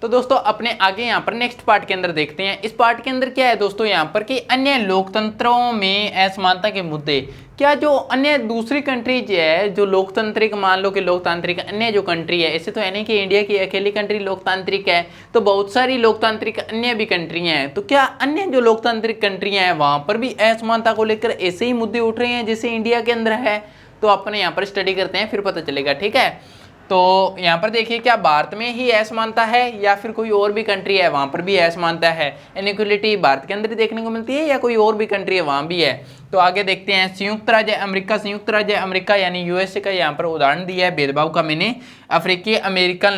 तो दोस्तों अपने आगे यहाँ पर नेक्स्ट पार्ट के अंदर देखते हैं। इस पार्ट के अंदर क्या है दोस्तों, यहाँ पर कि अन्य लोकतंत्रों में असमानता के मुद्दे, क्या जो अन्य दूसरी कंट्रीज है जो लोकतांत्रिक, मान लो कि लोकतांत्रिक अन्य जो कंट्री है, ऐसे तो है नहीं कि इंडिया की अकेली कंट्री लोकतांत्रिक है, तो बहुत सारी लोकतांत्रिक अन्य भी कंट्रियां हैं। तो क्या अन्य जो लोकतांत्रिक कंट्रियां हैं वहां पर भी असमानता को लेकर ऐसे ही मुद्दे उठ रहे हैं जैसे इंडिया के अंदर है? तो अपने यहाँ पर स्टडी करते हैं, फिर पता चलेगा। ठीक है, तो यहाँ पर देखिए, क्या भारत में ही असमानता है या फिर कोई और भी कंट्री है वहाँ पर भी असमानता है? इनइक्वलिटी भारत के अंदर ही देखने को मिलती है या कोई और भी कंट्री है वहाँ भी है? तो आगे देखते हैं। संयुक्त राज्य अमेरिका यानी यूएसए का यहाँ पर उदाहरण दिया है भेदभाव का मैंने। अफ्रीकी अमेरिकन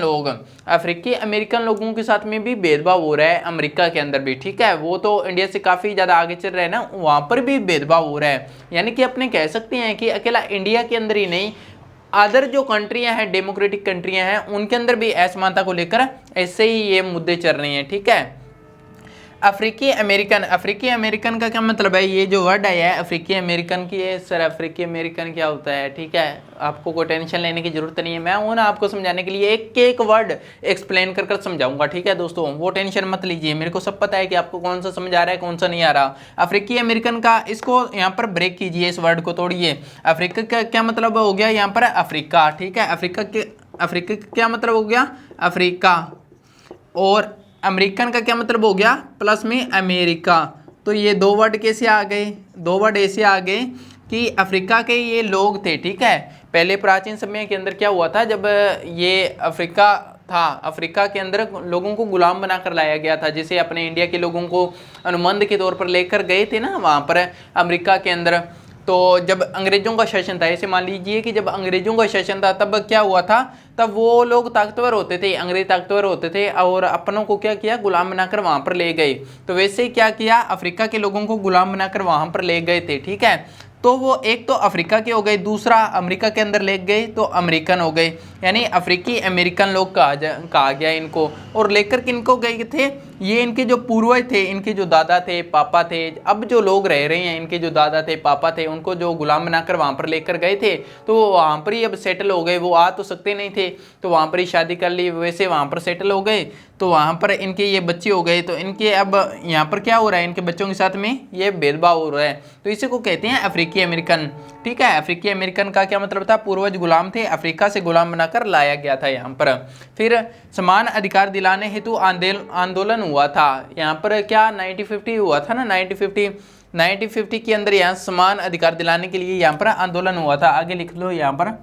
लोगों के साथ में भी भेदभाव हो रहा है अमेरिका के अंदर भी। ठीक है, वो तो इंडिया से काफ़ी ज़्यादा आगे चल रहे हैं ना, वहाँ पर भी भेदभाव हो रहा है। यानी कि अपने कह सकते हैं कि अकेला इंडिया के अंदर ही नहीं, अदर जो कंट्रियां हैं, डेमोक्रेटिक कंट्रियां हैं, उनके अंदर भी असमानता को लेकर ऐसे ही ये मुद्दे चल रहे हैं। ठीक है, अफ्रीकी अमेरिकन का क्या मतलब है? ये जो वर्ड आया है अफ्रीकी अमेरिकन की है सर, अफ्रीकी अमेरिकन क्या होता है? ठीक है, आपको कोई टेंशन लेने की जरूरत नहीं है, मैं हूं ना आपको समझाने के लिए, एक एक वर्ड एक्सप्लेन कर समझाऊंगा। ठीक है दोस्तों, वो टेंशन मत लीजिए, मेरे को सब पता है कि आपको कौन सा समझ आ रहा है कौन सा नहीं आ रहा। अफ्रीकी अमेरिकन का, इसको यहाँ पर ब्रेक कीजिए, इस वर्ड को तोड़िए। अफ्रीका का क्या मतलब हो गया यहाँ पर? अफ्रीका। ठीक है, अफ्रीका का क्या मतलब हो गया? अफ्रीका। और अमेरिकन का क्या मतलब हो गया? प्लस में अमेरिका। तो ये दो वर्ड कैसे आ गए? दो वर्ड ऐसे आ गए कि अफ्रीका के ये लोग थे। ठीक है, पहले प्राचीन समय के अंदर क्या हुआ था, जब ये अफ्रीका था, अफ्रीका के अंदर लोगों को गुलाम बनाकर लाया गया था, जैसे अपने इंडिया के लोगों को अनुबंध के तौर पर लेकर गए थे ना वहाँ पर अमेरिका के अंदर। तो जब अंग्रेजों का शासन था, ऐसे मान लीजिए कि जब अंग्रेजों का शासन था तब क्या हुआ था, तब वो लोग ताकतवर होते थे, अंग्रेज ताकतवर होते थे और अपनों को क्या किया, गुलाम बनाकर वहां पर ले गए। तो वैसे ही क्या किया, अफ्रीका के लोगों को गुलाम बनाकर वहां पर ले गए थे। ठीक है, तो वो एक तो अफ्रीका के हो गए, दूसरा अमेरिका के अंदर ले गए तो अमेरिकन हो गए, यानी अफ्रीकी अमेरिकन लोग कहा गया इनको। और लेकर किनको गए थे? ये इनके जो पूर्वज थे, इनके जो दादा थे, पापा थे, अब जो लोग रह रहे हैं इनके जो दादा थे, पापा थे, उनको जो गुलाम बनाकर वहां पर लेकर गए थे, तो वो वहां पर ही अब सेटल हो गए। वो आ तो सकते नहीं थे, तो वहां पर ही शादी कर ली, वैसे वहां पर सेटल हो गए, तो वहां पर इनके ये बच्चे हो गए। तो इनके अब यहाँ पर क्या हो रहा है, इनके बच्चों के साथ में ये भेदभाव हो रहा है, तो इसी को कहते हैं अफ्रीकी अमेरिकन। ठीक है, अफ्रीकी अमेरिकन का क्या मतलब था? पूर्वज गुलाम थे, अफ्रीका से गुलाम बनाकर लाया गया था यहाँ पर। फिर समान अधिकार दिलाने हेतु आंदोलन हुआ था यहाँ पर, क्या 1950 हुआ था ना, 1950 के अंदर यहाँ समान अधिकार दिलाने के लिए यहाँ पर आंदोलन हुआ था। आगे लिख लो यहाँ पर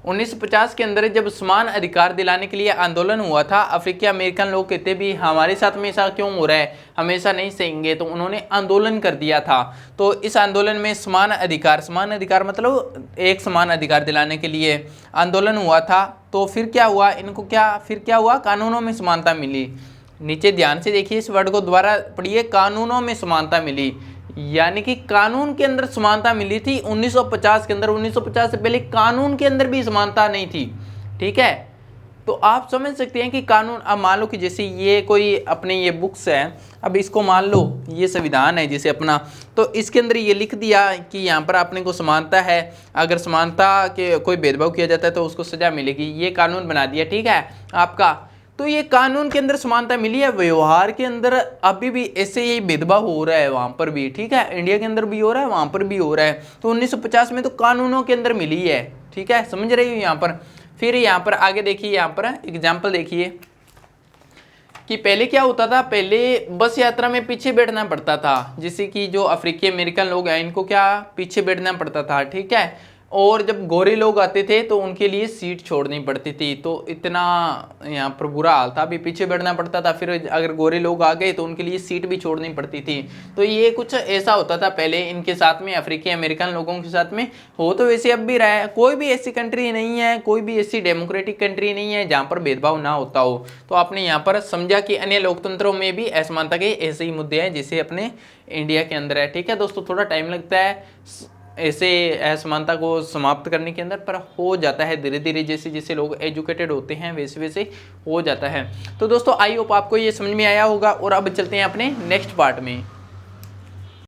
1950 के अंदर जब समान अधिकार दिलाने के लिए आंदोलन हुआ था, अफ्रीकी अमेरिकन लोग कहते भी हमारे साथ में ऐसा क्यों हो रहा है, हमेशा नहीं सहेंगे, तो उन्होंने आंदोलन कर दिया था। तो इस आंदोलन में समान अधिकार मतलब एक समान अधिकार दिलाने के लिए आंदोलन हुआ था। तो फिर क्या हुआ, इनको क्या हुआ, कानूनों में समानता मिली। नीचे ध्यान से देखिए, इस वर्ड को दोबारा पढ़िए, कानूनों में समानता मिली, यानी कि कानून के अंदर समानता मिली थी 1950 के अंदर। 1950 से पहले कानून के अंदर भी समानता नहीं थी। ठीक है, तो आप समझ सकते हैं कि कानून, अब मान लो कि जैसे ये कोई अपने ये बुक्स है, अब इसको मान लो ये संविधान है जैसे अपना, तो इसके अंदर ये लिख दिया कि यहाँ पर अपने को समानता है, अगर समानता के कोई भेदभाव किया जाता है तो उसको सजा मिलेगी, ये कानून बना दिया। ठीक है आपका, तो ये कानून के अंदर समानता मिली है, व्यवहार के अंदर अभी भी ऐसे ही भेदभाव हो रहा है वहां पर भी। ठीक है, इंडिया के अंदर भी हो रहा है, वहां पर भी हो रहा है। तो 1950 में तो कानूनों के अंदर मिली है। ठीक है, समझ रही हो यहाँ पर। फिर यहाँ पर आगे देखिए, यहाँ पर एग्जाम्पल देखिए कि पहले क्या होता था, पहले बस यात्रा में पीछे बैठना पड़ता था, जैसे कि जो अफ्रीकी अमेरिकन लोग हैं इनको क्या पीछे बैठना पड़ता था। ठीक है, और जब गोरे लोग आते थे तो उनके लिए सीट छोड़नी पड़ती थी, तो इतना यहाँ पर बुरा हाल था, अभी पीछे बैठना पड़ता था। फिर अगर गोरे लोग आ गए तो उनके लिए सीट भी छोड़नी पड़ती थी। तो ये कुछ ऐसा होता था पहले इनके साथ में, अफ्रीकी अमेरिकन लोगों के साथ में। हो तो वैसे अब भी रहा है, कोई भी ऐसी कंट्री नहीं है, कोई भी ऐसी डेमोक्रेटिक कंट्री नहीं है जहाँ पर भेदभाव ना होता हो। तो आपने यहाँ पर समझा कि अन्य लोकतंत्रों में भी असमानता के ऐसे ही मुद्दे हैं जैसे अपने इंडिया के अंदर है। ठीक है दोस्तों, थोड़ा टाइम लगता है ऐसे असमानता को समाप्त करने के अंदर, पर हो जाता है धीरे धीरे, जैसे जैसे लोग एजुकेटेड होते हैं वैसे वैसे हो जाता है। तो दोस्तों आई होप आपको ये समझ में आया होगा, और अब चलते हैं अपने नेक्स्ट पार्ट में।